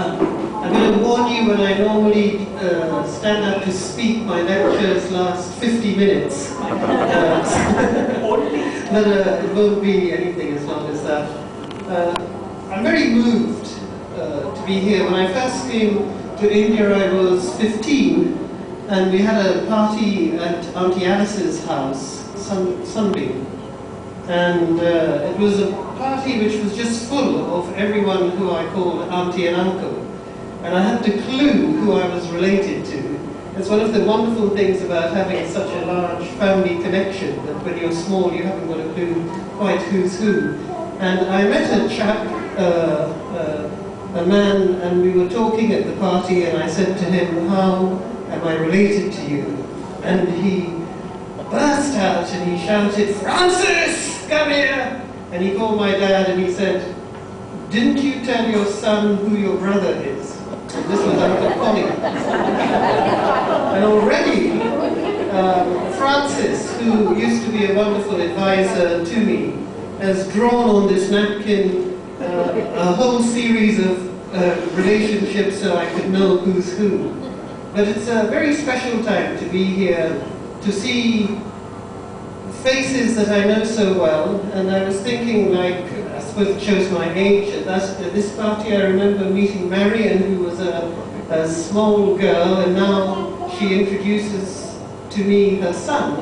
I'm going to warn you, when I normally stand up to speak, my lectures last 50 minutes. But it won't be anything as long as that. I'm very moved to be here. When I first came to India, I was 15, and we had a party at Auntie Alice's house, Sunbeam. And it was a party which was just full of everyone who I called Auntie and Uncle. And I hadn't a clue who I was related to. It's one of the wonderful things about having such a large family connection, that when you're small you haven't got a clue quite who's who. And I met a chap, a man, and we were talking at the party, and I said to him, "How am I related to you?" And he burst out and he shouted, "Francis, come here!" And he called my dad and he said, "Didn't you tell your son who your brother is?" And this was Uncle Connie. And already, Francis, who used to be a wonderful advisor to me, has drawn on this napkin a whole series of relationships so I could know who's who. But it's a very special time to be here, to see faces that I know so well. And I was thinking, like, I suppose it shows my age, at this party I remember meeting Marion, who was a small girl, and now she introduces to me her son.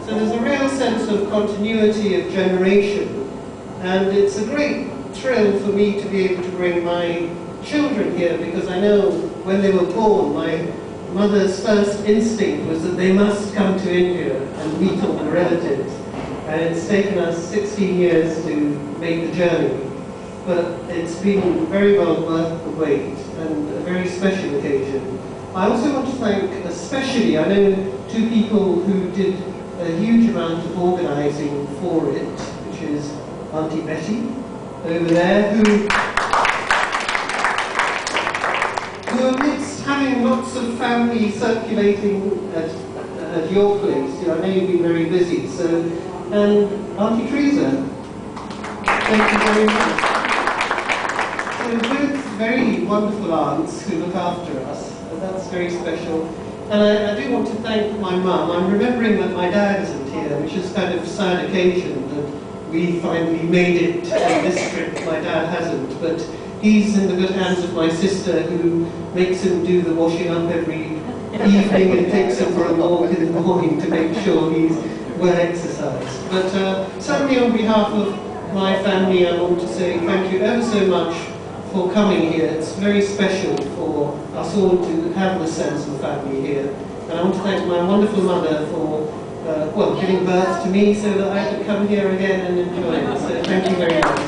So there's a real sense of continuity of generation, and it's a great thrill for me to be able to bring my children here, because I know when they were born, my mother's first instinct was that they must come to India and meet all the relatives. And it's taken us 16 years to make the journey. But it's been very well worth the wait, and a very special occasion. I also want to thank especially, I know two people who did a huge amount of organising for it, which is Auntie Betty over there, who amidst having lots of family circulating at your place, I know you've been very busy, and Auntie Teresa, thank you very much. So both very wonderful aunts who look after us, and that's very special. And I do want to thank my mum. I'm remembering that my dad isn't here, which is kind of a sad occasion that we finally made it to this trip. My dad hasn't, but he's in the good hands of my sister, who makes him do the washing up every evening and takes him for a walk in the morning to make sure he's well exercised. But certainly on behalf of my family, I want to say thank you ever so much for coming here. It's very special for us all to have the sense of family here. And I want to thank my wonderful mother for giving birth to me so that I could come here again and enjoy it. So thank you very much.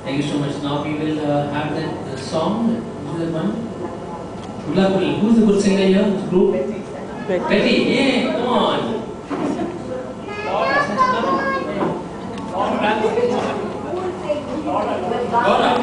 Thank you so much. Now we will have that song. Who's that one? Who's the good singer here? This group? Betty. Yeah, come on. Laura.